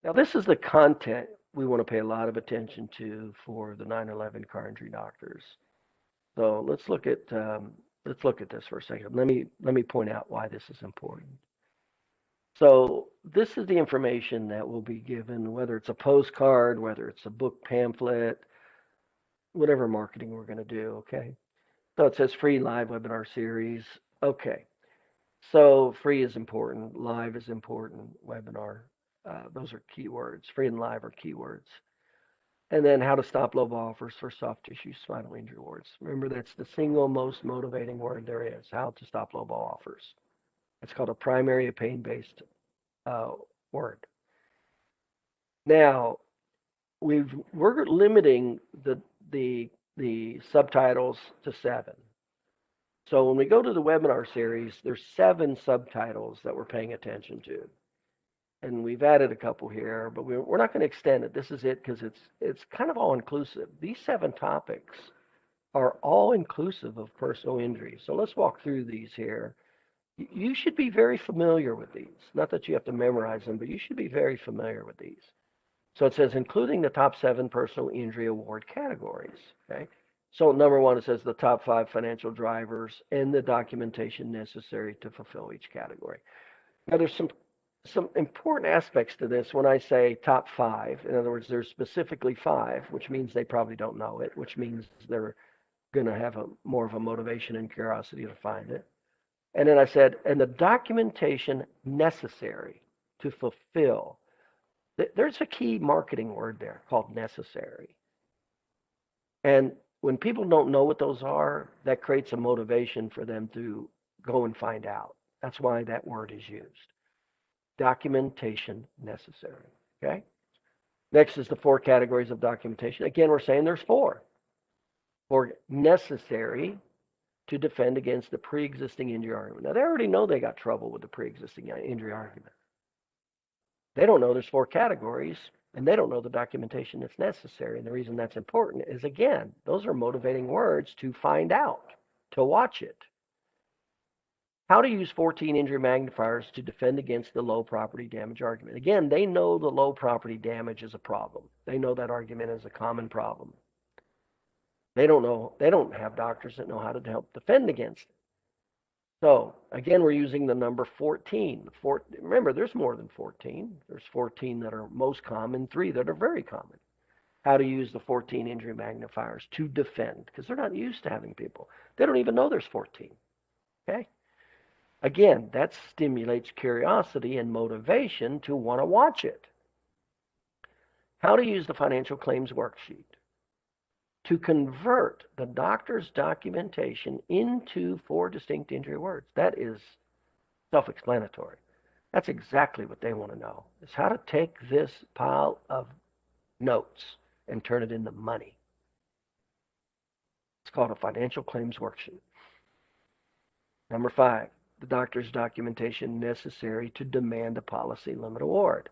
Now, this is the content we want to pay a lot of attention to for the 9/11 car injury doctors. So let's look at this for a second. Let me point out why this is important. So this is the information that will be given, whether it's a postcard, whether it's a book pamphlet, whatever marketing we're going to do. Okay. So it says free live webinar series. Okay. So free is important, live is important, webinar. Those are keywords. Free and live are keywords. And then how to stop low ball offers for soft tissue spinal injury awards. Remember, that's the single most motivating word there is, how to stop low ball offers. It's called a primary pain-based uh, word. Now, we're limiting the subtitles to 7. So when we go to the webinar series, there's 7 subtitles that we're paying attention to. And we've added a couple here, but we're not going to extend it. This is it because it's kind of all inclusive. These 7 topics are all inclusive of personal injury. So let's walk through these here. You should be very familiar with these. Not that you have to memorize them, but you should be very familiar with these. So it says including the top 7 personal injury award categories. Okay. So number 1, it says the top 5 financial drivers and the documentation necessary to fulfill each category. Now there's some important aspects to this when I say top 5. In other words, there's specifically 5, which means they probably don't know it, which means they're going to have more of a motivation and curiosity to find it. And then I said, and the documentation necessary to fulfill. There's a key marketing word there called necessary. And when people don't know what those are, that creates a motivation for them to go and find out. That's why that word is used. Documentation necessary. Okay? Next is the 4 categories of documentation. Again, we're saying there's 4. For necessary to defend against the pre-existing injury argument. Now, they already know they got trouble with the pre-existing injury argument. They don't know there's 4 categories, and they don't know the documentation that's necessary. And the reason that's important is, again, those are motivating words to find out, to watch it. How to use 14 injury magnifiers to defend against the low property damage argument. Again, they know the low property damage is a problem. They know that argument is a common problem. They don't have doctors that know how to help defend against it. So again, we're using the number 14. Remember, there's more than 14. There's 14 that are most common, 3 that are very common. How to use the 14 injury magnifiers to defend, because they're not used to having people. They don't even know there's 14. Okay? Again, that stimulates curiosity and motivation to want to watch it. How to use the financial claims worksheet to convert the doctor's documentation into 4 distinct injury words. That is self-explanatory. That's exactly what they want to know, is how to take this pile of notes and turn it into money. It's called a financial claims worksheet. Number 5, the doctor's documentation necessary to demand a policy limit award.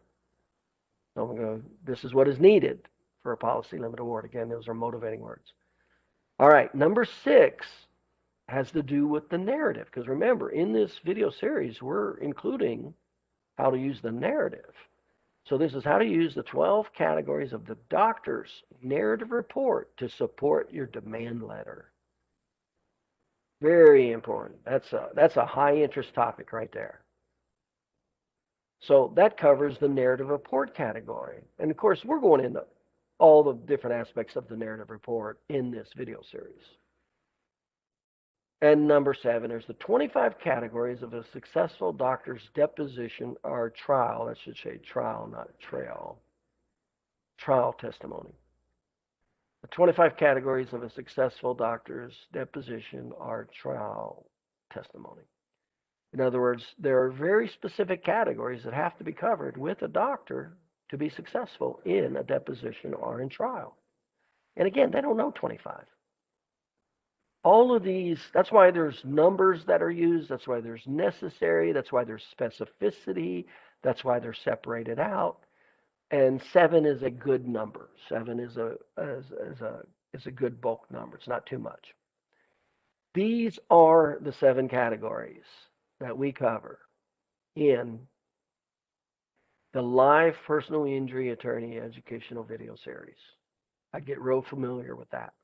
So this is what is needed for a policy limit award. Again, those are motivating words. All right, number 6 has to do with the narrative. Because remember, in this video series, we're including how to use the narrative. So this is how to use the 12 categories of the doctor's narrative report to support your demand letter. Very important. That's a high interest topic right there. So that covers the narrative report category. And of course, we're going into all the different aspects of the narrative report in this video series. And number 7, there's the 25 categories of a successful doctor's deposition or trial. I should say trial, not trail. Trial testimony. The 25 categories of a successful doctor's deposition or trial testimony. In other words, there are very specific categories that have to be covered with a doctor to be successful in a deposition or in trial. And again, they don't know 25. All of these, that's why there's numbers that are used, that's why there's necessary, that's why there's specificity, that's why they're separated out. And 7 is a good number. 7 is a good bulk number. It's not too much. These are the 7 categories that we cover in The live personal injury attorney educational video series. I get real familiar with that.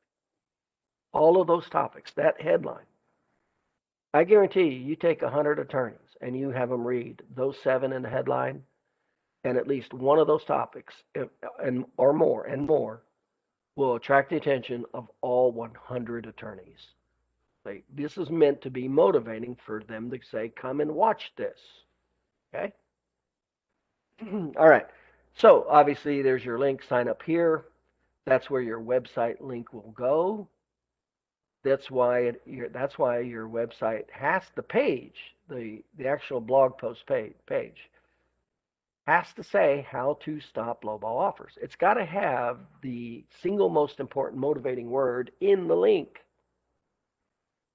All of those topics, that headline. I guarantee you, you take 100 attorneys and you have them read those 7 in the headline, and at least one of those topics, or more, will attract the attention of all 100 attorneys. This is meant to be motivating for them to say, come and watch this. Okay? All right. So obviously there's your link, sign up here. That's where your website link will go. That's why your website has the page, the actual blog post page has to say how to stop lowball offers. It's got to have the single most important motivating word in the link,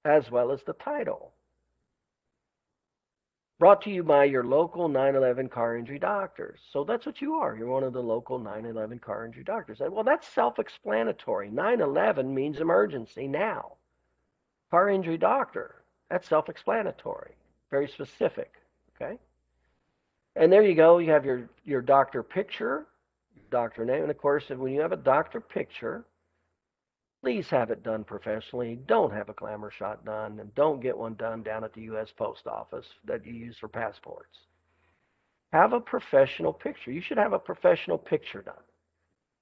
as well as the title. Brought to you by your local 911 car injury doctors. So that's what you are. You're one of the local 911 car injury doctors. Well, that's self-explanatory. 911 means emergency now. Car injury doctor, that's self-explanatory. Very specific. Okay? And there you go. You have your doctor picture, doctor name. And of course, when you have a doctor picture, please have it done professionally. Don't have a glamour shot done, and don't get one done down at the U.S. Post Office that you use for passports. Have a professional picture. You should have a professional picture done.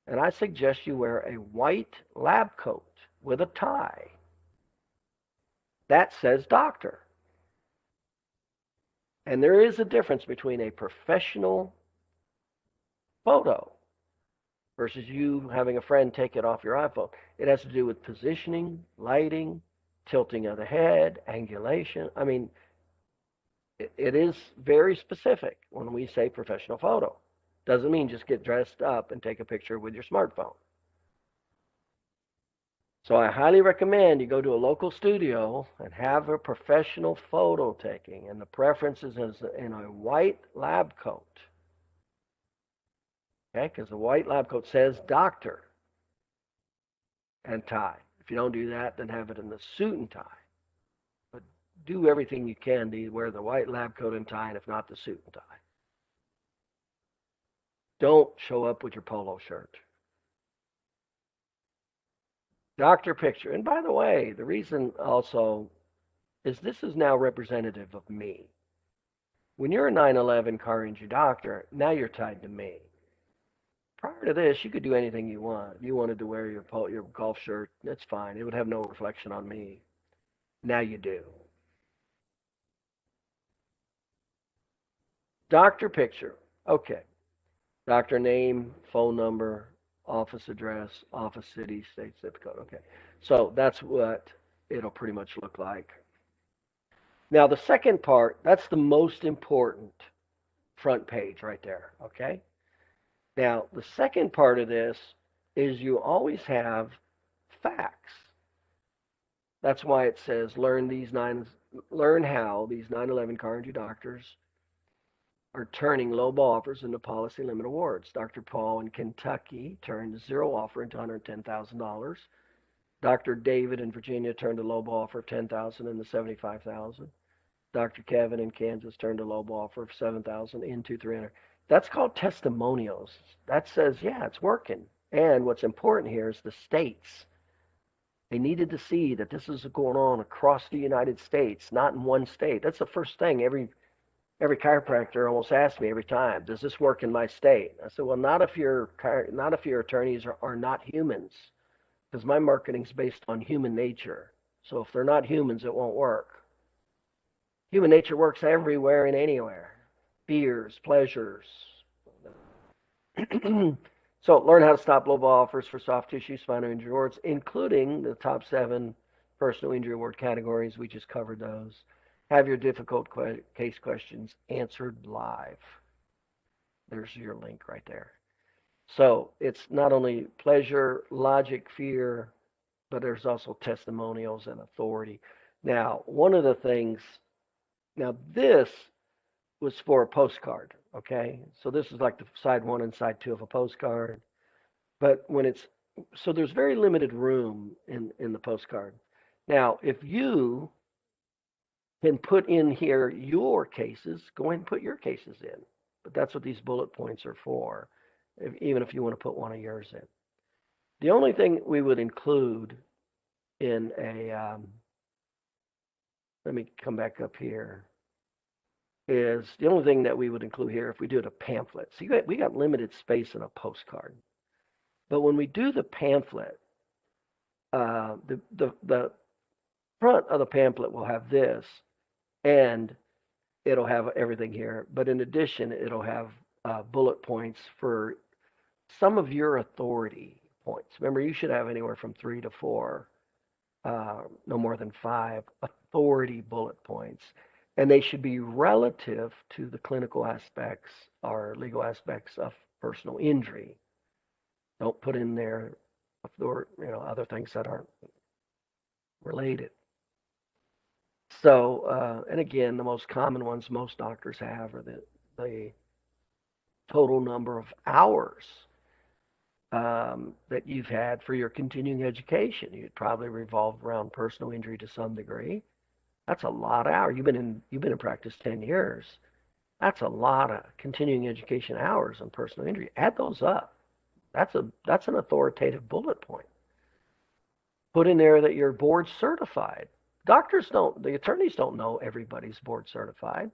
And I suggest you wear a white lab coat with a tie. That says doctor. And there is a difference between a professional photo versus you having a friend take it off your iPhone. It has to do with positioning, lighting, tilting of the head, angulation. I mean, it is very specific when we say professional photo. Doesn't mean just get dressed up and take a picture with your smartphone. So I highly recommend you go to a local studio and have a professional photo taking, and the preference is in a white lab coat. Okay, because the white lab coat says doctor and tie. If you don't do that, then have it in the suit and tie. But do everything you can to wear the white lab coat and tie, and if not, the suit and tie. Don't show up with your polo shirt. Doctor picture. And by the way, the reason also is this is now representative of me. When you're a 911 car injury doctor, now you're tied to me. Prior to this, you could do anything you want. You wanted to wear your golf shirt, that's fine. It would have no reflection on me. Now you do. Doctor picture. Okay. Doctor name, phone number, office address, office city, state, zip code. Okay. So that's what it'll pretty much look like. Now the second part, that's the most important front page right there. Okay. Now the second part of this is you always have facts. That's why it says learn how these 911 car injury doctors are turning low ball offers into policy limit awards. Dr. Paul in Kentucky turned zero offer into $110,000. Dr. David in Virginia turned a low ball offer of $10,000 into $75,000. Dr. Kevin in Kansas turned a low ball offer of $7,000 into $300,000. That's called testimonials. That says, yeah, it's working. And what's important here is the states. They needed to see that this is going on across the United States, not in one state. That's the first thing every chiropractor almost asks me every time, does this work in my state? I said, well, not if your attorneys are not humans, because my marketing is based on human nature. So if they're not humans, it won't work. Human nature works everywhere and anywhere. Fears, pleasures. So learn how to stop low ball offers for soft tissue spinal injury awards, including the top 7 personal injury award categories. We just covered those. Have your difficult case questions answered live. There's your link right there. So it's not only pleasure, logic, fear, but there's also testimonials and authority. Now, one of the things, this was for a postcard, okay? So this is like the side 1 and side 2 of a postcard. But so there's very limited room in the postcard. Now, if you can put in here your cases, go ahead and put your cases in. but that's what these bullet points are for, even if you want to put one of yours in. The only thing we would include in a, let me come back up here, is the only thing that we would include here if we do it a pamphlet. So we got limited space in a postcard. But when we do the pamphlet, the front of the pamphlet will have this, and it'll have everything here. But in addition, it'll have bullet points for some of your authority points. Remember, you should have anywhere from 3 to 4, no more than 5 authority bullet points. And they should be relative to the clinical aspects or legal aspects of personal injury. Don't put in there other things that aren't related. So, and again, the most common ones most doctors have are the total number of hours that you've had for your continuing education. You'd probably revolve around personal injury to some degree. That's a lot of hours. You've been in practice 10 years. That's a lot of continuing education hours on personal injury. Add those up. That's an authoritative bullet point. Put in there that you're board certified. The attorneys don't know everybody's board certified.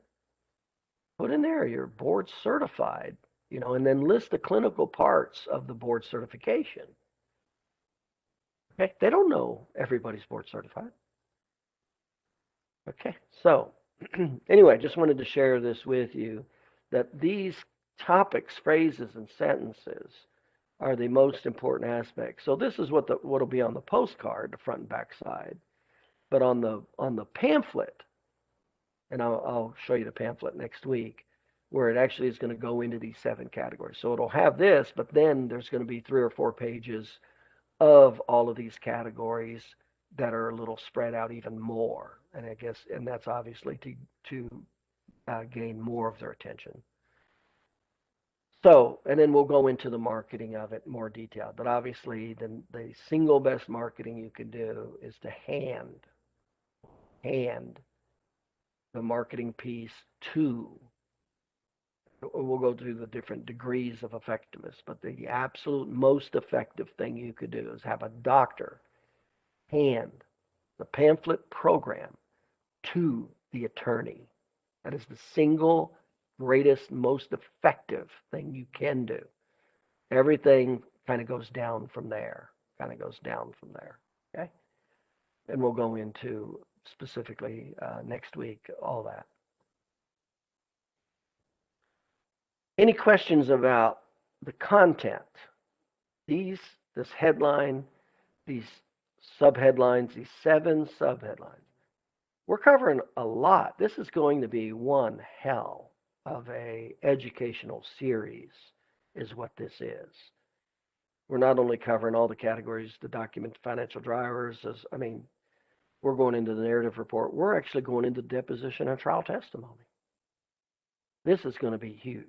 Put in there you're board certified, and then list the clinical parts of the board certification. Okay, they don't know everybody's board certified. Okay, so anyway, just wanted to share this with you, that these topics, phrases, and sentences are the most important aspects. So this is what'll be on the postcard, the front and back side. But on the pamphlet, and I'll show you the pamphlet next week, where it actually is going to go into these 7 categories. So it'll have this, but then there's going to be 3 or 4 pages of all of these categories that are a little spread out even more. And that's obviously to gain more of their attention. So, and then we'll go into the marketing of it in more detail. But obviously, the single best marketing you can do is to hand the marketing piece to. We'll go through the different degrees of effectiveness, but the absolute most effective thing you could do is have a doctor hand the pamphlet program to the attorney. That is the single greatest, most effective thing you can do. Everything kind of goes down from there. Okay? And we'll go into specifically next week all that. Any questions about the content? This headline, these subheadlines, these 7 subheadlines. We're covering a lot. This is going to be one hell of a educational series, is what this is. We're not only covering all the categories, the document financial drivers, we're going into the narrative report. We're actually going into deposition and trial testimony. This is going to be huge.